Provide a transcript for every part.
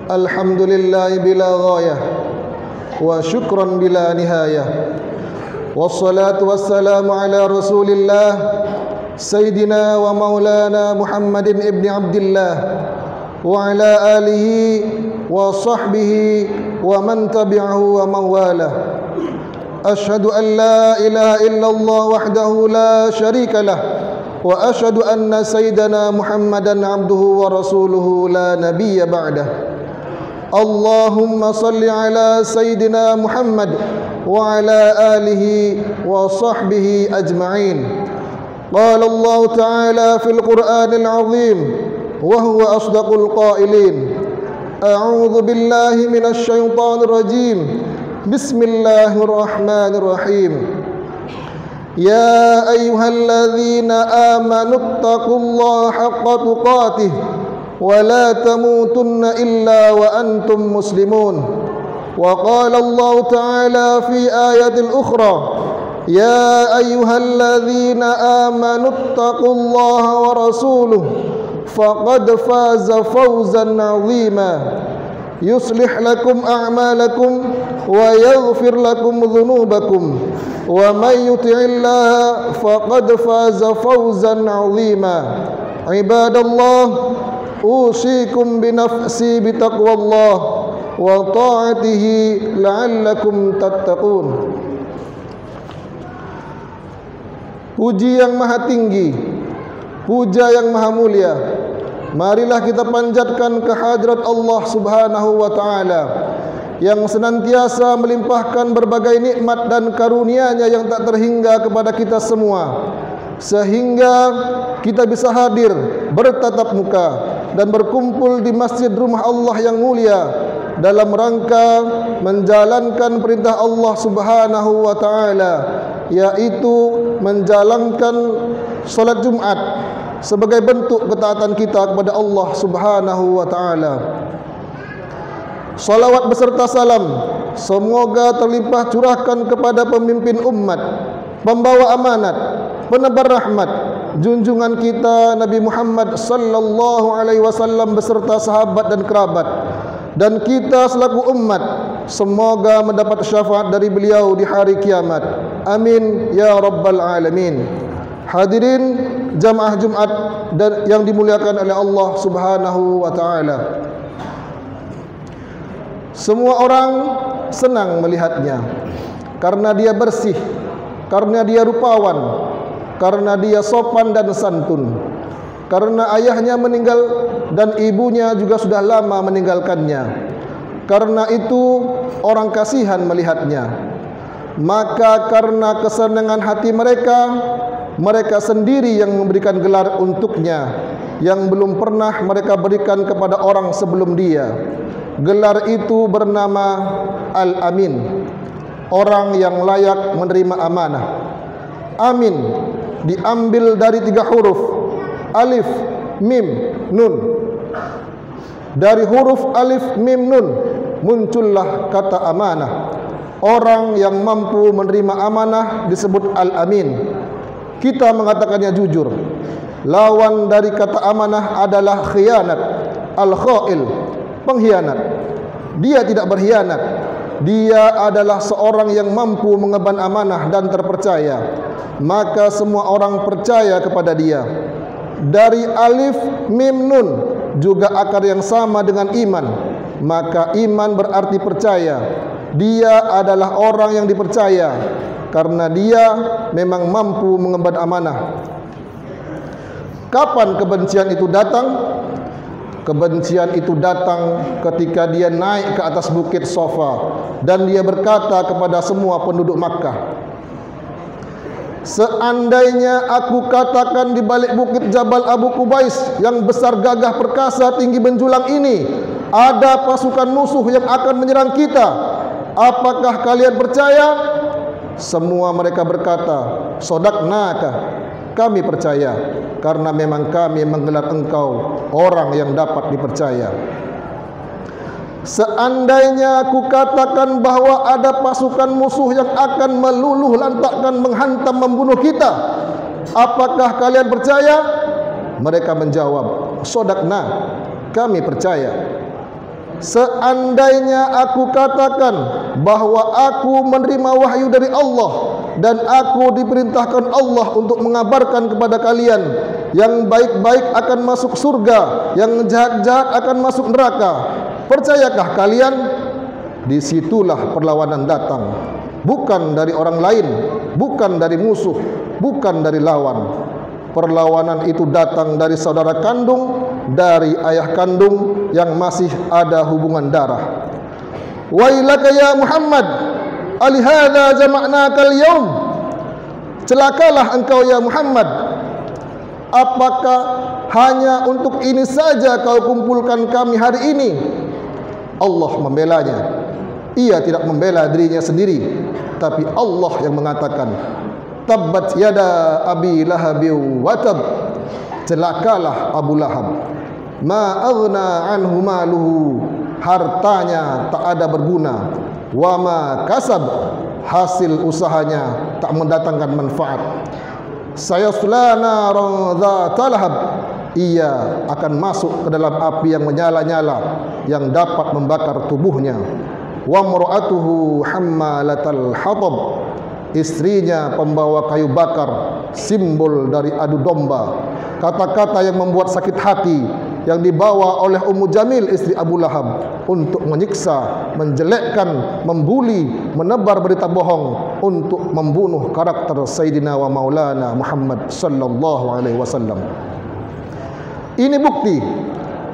Alhamdulillah bila ghayah wa syukran bila nihayah. Wassalatu wassalamu ala Rasulillah Sayyidina wa maulana Muhammadin ibn Abdillah wa ala alihi wa sahbihi wa man tabi'ahu wa mawalah. Ashhadu an la ilaha illallah wahdahu la syarika lah wa asyhadu anna sayyidana Muhammadan abduhu wa rasuluhu la nabiyya ba'dah. Allahumma salli ala sayyidina Muhammad wa ala alihi wa sahbihi ajma'in. Qala Allah ta'ala fil Qur'anil 'azim wa huwa asdaqul qailin. A'udzu billahi minasy syaithanir rajim. Bismillahirrahmanirrahim. Ya ayyuhalladzina amanu taqullaha haqqa tuqatih wa la tamutunna illa wa antum muslimun. Wa qala Allah ta'ala fi ayatil ukhra ya ayyuhalladzina amanu taqullaha wa rasuluhu faqad faza fawzan 'azima. Yuslih lakum a'malakum wa yaghfir lakum dhunubakum wa may yuti'illaha faqad faza fawzan 'azima. Ibadallah, usikum bi nafsi bi taqwallah wa ta'atihi la'allakum tattaqun. Puji yang maha tinggi, puja yang maha mulia, marilah kita panjatkan kehadrat Allah Subhanahu wa taala yang senantiasa melimpahkan berbagai nikmat dan karunia-Nya yang tak terhingga kepada kita semua, sehingga kita bisa hadir bertatap muka dan berkumpul di masjid rumah Allah yang mulia dalam rangka menjalankan perintah Allah Subhanahu wa taala, yaitu menjalankan salat Jumat sebagai bentuk ketaatan kita kepada Allah Subhanahu wa taala. Salawat beserta salam semoga terlimpah curahkan kepada pemimpin umat, pembawa amanat, penebar rahmat, junjungan kita Nabi Muhammad sallallahu alaihi wasallam beserta sahabat dan kerabat, dan kita selaku umat semoga mendapat syafaat dari beliau di hari kiamat. Amin ya rabbal alamin. Hadirin jamaah Jumat dan yang dimuliakan oleh Allah Subhanahu wa taala. Semua orang senang melihatnya karena dia bersih, karena dia rupawan, karena dia sopan dan santun, karena ayahnya meninggal dan ibunya juga sudah lama meninggalkannya. Karena itu orang kasihan melihatnya. Maka karena kesenangan hati mereka, mereka sendiri yang memberikan gelar untuknya yang belum pernah mereka berikan kepada orang sebelum dia. Gelar itu bernama Al-Amin, orang yang layak menerima amanah. Amin diambil dari 3 huruf, alif, mim, nun. Dari huruf alif, mim, nun muncullah kata amanah. Orang yang mampu menerima amanah disebut Al-Amin. Kita mengatakannya jujur. Lawan dari kata amanah adalah khianat, al-khail, pengkhianat. Dia tidak berkhianat. Dia adalah seorang yang mampu mengemban amanah dan terpercaya. Maka semua orang percaya kepada dia. Dari alif, mim, nun juga akar yang sama dengan iman. Maka iman berarti percaya. Dia adalah orang yang dipercaya karena dia memang mampu mengemban amanah. Kapan kebencian itu datang? Kebencian itu datang ketika dia naik ke atas bukit Safa dan dia berkata kepada semua penduduk Makkah, seandainya aku katakan di balik bukit Jabal Abu Qubais yang besar gagah perkasa tinggi menjulang ini ada pasukan musuh yang akan menyerang kita, apakah kalian percaya? Semua mereka berkata, sodaqnaka, kami percaya, karena memang kami menggelar engkau orang yang dapat dipercaya. Seandainya aku katakan bahwa ada pasukan musuh yang akan meluluh lantakkan, menghantam, membunuh kita, apakah kalian percaya? Mereka menjawab, sodaqna, kami percaya. Seandainya aku katakan bahwa aku menerima wahyu dari Allah dan aku diperintahkan Allah untuk mengabarkan kepada kalian, yang baik-baik akan masuk surga, yang jahat-jahat akan masuk neraka, percayakah kalian? Disitulah perlawanan datang, bukan dari orang lain, bukan dari musuh, bukan dari lawan. Perlawanan itu datang dari saudara kandung, dari ayah kandung yang masih ada hubungan darah. Wailaka ya Muhammad, alihadza jama'naka al-yawm. Celakalah engkau ya Muhammad, apakah hanya untuk ini saja kau kumpulkan kami hari ini? Allah membelanya. Ia tidak membela dirinya sendiri, tapi Allah yang mengatakan, tabbat yada abi lahabi wa tab, celakalah Abu Lahab, ma aghna anhu maluhu, hartanya tak ada berguna, wa ma kasab, hasil usahanya tak mendatangkan manfaat. Sayasla naran dzata lahab, ia akan masuk ke dalam api yang menyala-nyala yang dapat membakar tubuhnya. Wa mar'atuhu hammalatal hatab, istrinya pembawa kayu bakar, simbol dari adu domba. Kata-kata yang membuat sakit hati yang dibawa oleh Ummu Jamil, istri Abu Lahab, untuk menyiksa, menjelekkan, membuli, menebar berita bohong untuk membunuh karakter Sayyidina wa Maulana Muhammad sallallahu alaihi wasallam. Ini bukti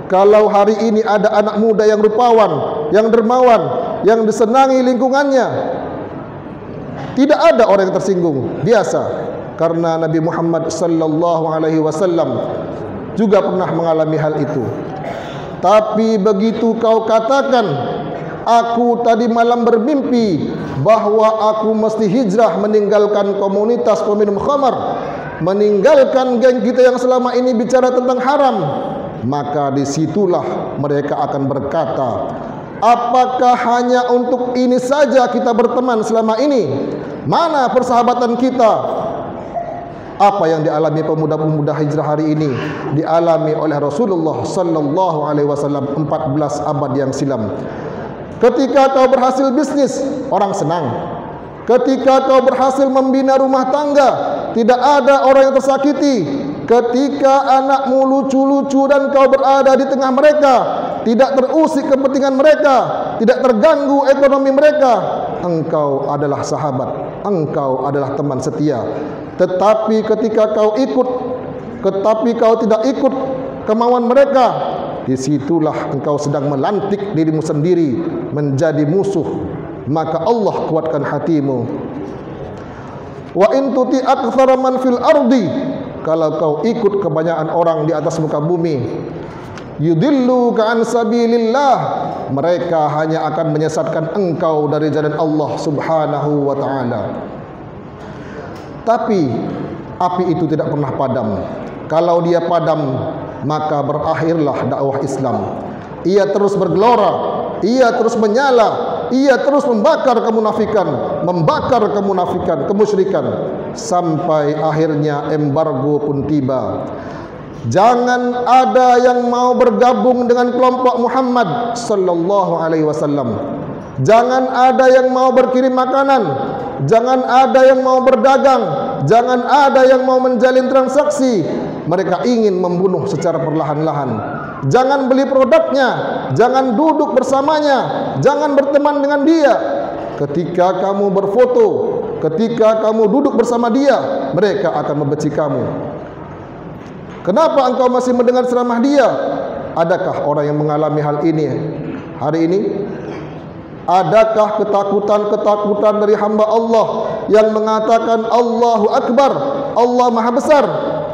kalau hari ini ada anak muda yang rupawan, yang dermawan, yang disenangi lingkungannya, tidak ada orang yang tersinggung, biasa, karena Nabi Muhammad sallallahu alaihi wasallam juga pernah mengalami hal itu. Tapi begitu kau katakan, aku tadi malam bermimpi bahwa aku mesti hijrah meninggalkan komunitas peminum khamar, meninggalkan geng kita yang selama ini bicara tentang haram, maka disitulah mereka akan berkata, apakah hanya untuk ini saja kita berteman selama ini? Mana persahabatan kita? Apa yang dialami pemuda-pemuda hijrah hari ini dialami oleh Rasulullah sallallahu alaihi wasallam 14 abad yang silam. Ketika kau berhasil bisnis, orang senang. Ketika kau berhasil membina rumah tangga, tidak ada orang yang tersakiti. Ketika anakmu lucu-lucu dan kau berada di tengah mereka, tidak terusik kepentingan mereka, tidak terganggu ekonomi mereka, engkau adalah sahabat, engkau adalah teman setia. Tetapi ketika kau tidak ikut kemauan mereka, disitulah engkau sedang melantik dirimu sendiri menjadi musuh. Maka Allah kuatkan hatimu. Wa in tuti aktsara man fil ardi, kalau kau ikut kebanyakan orang di atas muka bumi, yudillu ka'an sabilillah, mereka hanya akan menyesatkan engkau dari jalan Allah subhanahu wa ta'ala. Tapi api itu tidak pernah padam. Kalau dia padam, maka berakhirlah dakwah Islam. Ia terus bergelora, ia terus menyala, ia terus membakar kemunafikan, kemusyrikan, sampai akhirnya embargo pun tiba. Jangan ada yang mau bergabung dengan kelompok Muhammad sallallahu alaihi wasallam. Jangan ada yang mau berkirim makanan, jangan ada yang mau berdagang, jangan ada yang mau menjalin transaksi. Mereka ingin membunuh secara perlahan-lahan. Jangan beli produknya, jangan duduk bersamanya, jangan berteman dengan dia. Ketika kamu berfoto, ketika kamu duduk bersama dia, mereka akan membenci kamu. Kenapa engkau masih mendengar ceramah dia? Adakah orang yang mengalami hal ini hari ini? Adakah ketakutan-ketakutan dari hamba Allah yang mengatakan Allahu Akbar, Allah Maha Besar,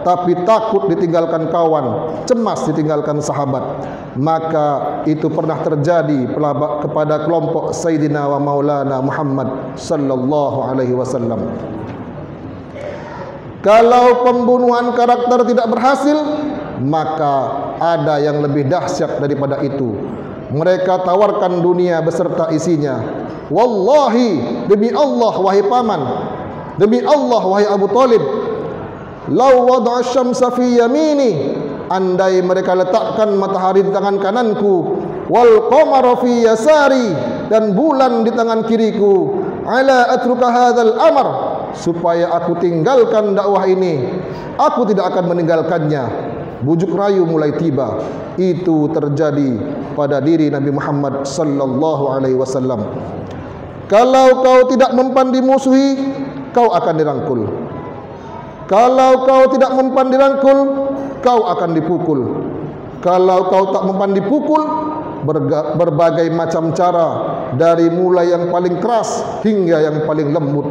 tapi takut ditinggalkan kawan, cemas ditinggalkan sahabat? Maka itu pernah terjadi kepada kelompok Sayyidina wa Maulana Muhammad sallallahu alaihi wasallam. Kalau pembunuhan karakter tidak berhasil, maka ada yang lebih dahsyat daripada itu. Mereka tawarkan dunia beserta isinya. Wallahi, demi Allah wahai paman, demi Allah wahai Abu Talib, law wada'a syamsa fi yamini, andai mereka letakkan matahari di tangan kananku, wal qamara fi yasari, dan bulan di tangan kiriku, ala atruka hadzal amr, supaya aku tinggalkan dakwah ini, aku tidak akan meninggalkannya. Bujuk rayu mulai tiba. Itu terjadi pada diri Nabi Muhammad sallallahu alaihi wasallam. Kalau kau tidak mempan dimusuhi, kau akan dirangkul. Kalau kau tidak mempan dirangkul, kau akan dipukul. Kalau kau tak mempan dipukul, berbagai macam cara, dari mulai yang paling keras hingga yang paling lembut,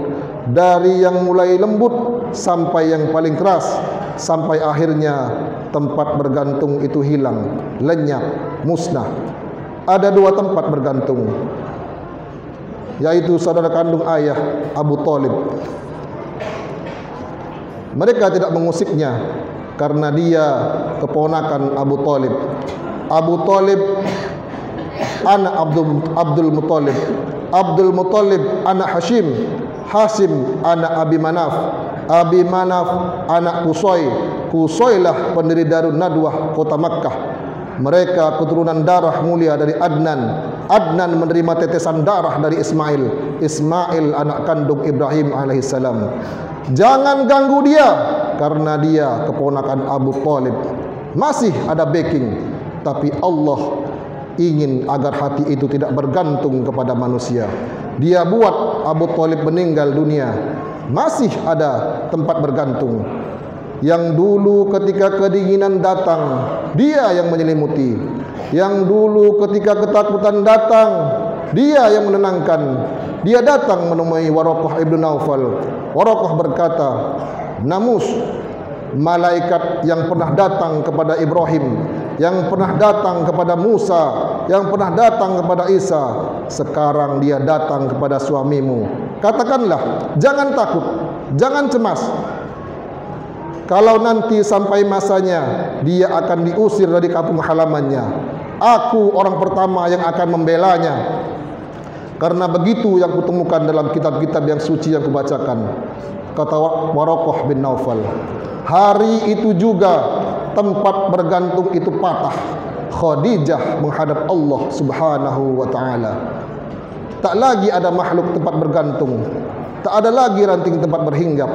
dari yang mulai lembut sampai yang paling keras, sampai akhirnya tempat bergantung itu hilang, lenyap, musnah. Ada dua tempat bergantung, yaitu saudara kandung ayah Abu Talib. Mereka tidak mengusiknya karena dia keponakan Abu Talib. Abu Talib anak Abdul Muttalib, Abdul Muttalib anak Hashim, Hashim anak Abi Manaf, Abi Manaf anak Qusay, Qusaylah pendiri Darun Nadwah kota Makkah. Mereka keturunan darah mulia dari Adnan. Adnan menerima tetesan darah dari Ismail. Ismail anak kandung Ibrahim alaihissalam. Jangan ganggu dia, karena dia keponakan Abu Talib. Masih ada backing, tapi Allah ingin agar hati itu tidak bergantung kepada manusia. Dia buat Abu Talib meninggal dunia, masih ada tempat bergantung. Yang dulu ketika kedinginan datang, dia yang menyelimuti. Yang dulu ketika ketakutan datang, dia yang menenangkan. Dia datang menemui Waraqah ibn Naufal. Waraqah berkata, Namus, malaikat yang pernah datang kepada Ibrahim, yang pernah datang kepada Musa, yang pernah datang kepada Isa, sekarang dia datang kepada suamimu. Katakanlah, jangan takut, jangan cemas. Kalau nanti sampai masanya, dia akan diusir dari kampung halamannya. Aku orang pertama yang akan membelanya. Karena begitu yang kutemukan dalam kitab-kitab yang suci yang kubacakan. Kata Waraqah bin Naufal. Hari itu juga tempat bergantung itu patah. Khadijah menghadap Allah subhanahu wa ta'ala. Tak lagi ada makhluk tempat bergantung. Tak ada lagi ranting tempat berhinggap.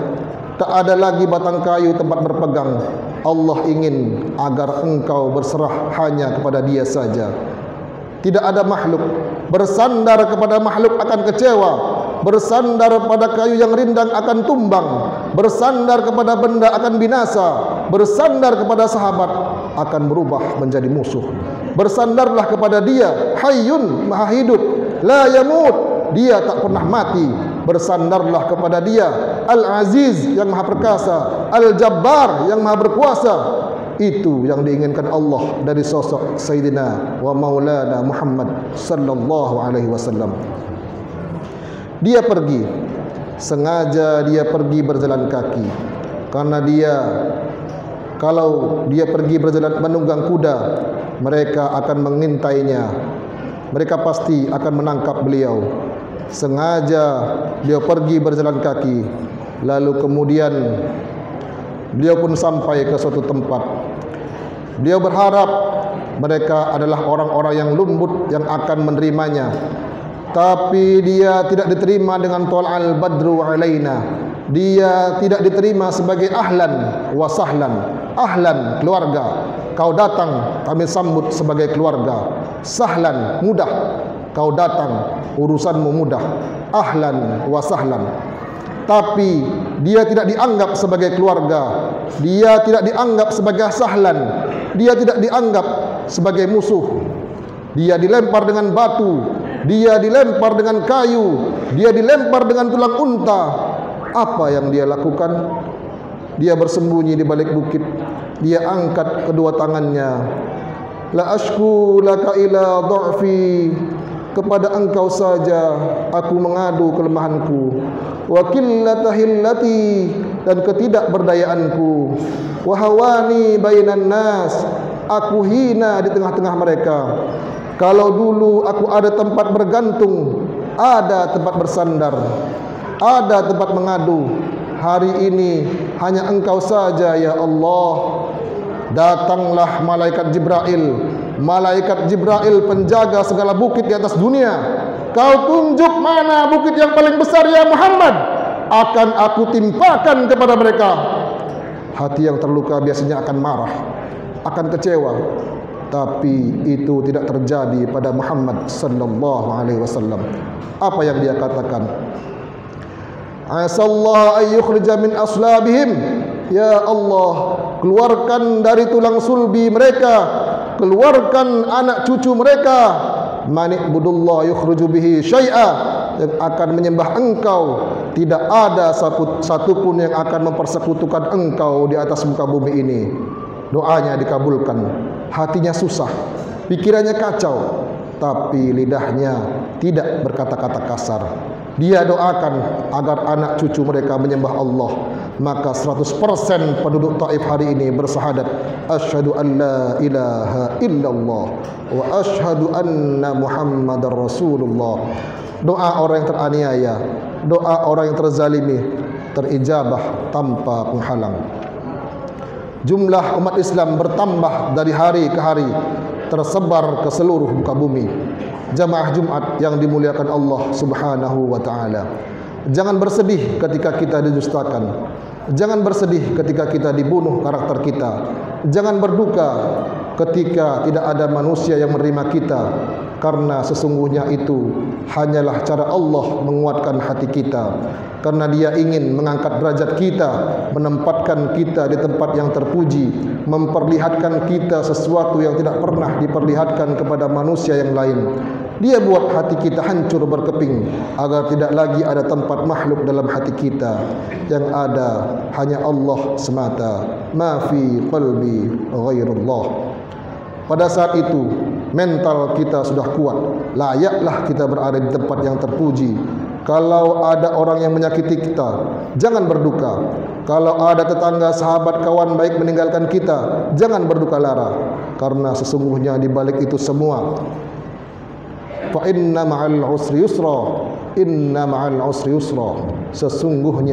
Tak ada lagi batang kayu tempat berpegang. Allah ingin agar engkau berserah hanya kepada Dia saja. tidak ada makhluk. Bersandar kepada makhluk akan kecewa, bersandar pada kayu yang rindang akan tumbang, bersandar kepada benda akan binasa, bersandar kepada sahabat akan berubah menjadi musuh. Bersandarlah kepada Dia, Hayyun, Maha hidup, la yamut, Dia tak pernah mati. Bersandarlah kepada Dia, Al-Aziz, yang Maha perkasa, Al-Jabbar, yang Maha berkuasa. Itu yang diinginkan Allah dari sosok Sayyidina wa Maulana Muhammad sallallahu alaihi wasallam. Dia pergi, sengaja dia pergi berjalan kaki, karena kalau dia pergi berjalan menunggang kuda, mereka akan mengintainya, mereka pasti akan menangkap beliau. Sengaja dia pergi berjalan kaki, lalu kemudian beliau pun sampai ke suatu tempat. Beliau berharap mereka adalah orang-orang yang lembut yang akan menerimanya, tapi dia tidak diterima dengan tol'al badru alaina. Dia tidak diterima sebagai ahlan wa sahlan. Ahlan, keluarga, kau datang, kami sambut sebagai keluarga. Sahlan, mudah, kau datang, urusanmu mudah. Ahlan wa sahlan. Tapi dia tidak dianggap sebagai keluarga, dia tidak dianggap sebagai sahlan, dia tidak dianggap sebagai musuh. Dia dilempar dengan batu, dia dilempar dengan kayu, dia dilempar dengan tulang unta. Apa yang dia lakukan? Dia bersembunyi di balik bukit. Dia angkat kedua tangannya. La ashku laka ila dha'fi, kepada engkau saja aku mengadu kelemahanku, wa qillata hillati, dan ketidakberdayaanku, wa hawani bainan nas, aku hina di tengah-tengah mereka. Kalau dulu aku ada tempat bergantung, ada tempat bersandar, ada tempat mengadu, hari ini hanya engkau saja ya Allah. Datanglah malaikat Jibril, malaikat Jibril penjaga segala bukit di atas dunia. Kau tunjuk mana bukit yang paling besar ya Muhammad, akan aku timpakan kepada mereka. Hati yang terluka biasanya akan marah, akan kecewa, tapi itu tidak terjadi pada Muhammad sallallahu alaihi wasallam. Apa yang dia katakan? Asallahu an yukhrija min aslabihim, ya Allah, keluarkan dari tulang sulbi mereka, keluarkan anak cucu mereka. Manikbudullah yukhruju bihi syai'a, yang akan menyembah engkau, tidak ada satupun yang akan mempersekutukan engkau di atas muka bumi ini. Doanya dikabulkan, hatinya susah, pikirannya kacau, tapi lidahnya tidak berkata-kata kasar. Dia doakan agar anak cucu mereka menyembah Allah. Maka 100% penduduk Taif hari ini bersyahadat, asyhadu an la ilaha illallah wa asyhadu anna Muhammadar Rasulullah. Doa orang yang teraniaya, doa orang yang terzalimi terijabah tanpa penghalang. Jumlah umat Islam bertambah dari hari ke hari, tersebar ke seluruh muka bumi. Jamaah Jumat yang dimuliakan Allah Subhanahu wa taala. Jangan bersedih ketika kita didustakan. Jangan bersedih ketika kita dibunuh karakter kita. Jangan berduka ketika tidak ada manusia yang menerima kita, karena sesungguhnya itu hanyalah cara Allah menguatkan hati kita, karena Dia ingin mengangkat derajat kita, menempatkan kita di tempat yang terpuji, memperlihatkan kita sesuatu yang tidak pernah diperlihatkan kepada manusia yang lain. Dia buat hati kita hancur berkeping agar tidak lagi ada tempat makhluk dalam hati kita. Yang ada hanya Allah semata. Ma fi qalbi ghairullah. Pada saat itu mental kita sudah kuat, layaklah kita berada di tempat yang terpuji. Kalau ada orang yang menyakiti kita, jangan berduka. Kalau ada tetangga, sahabat, kawan baik meninggalkan kita, jangan berduka lara, karena sesungguhnya di balik itu semua, fa inna ma'al usri yusra, inna ma'al usri yusra, sesungguhnya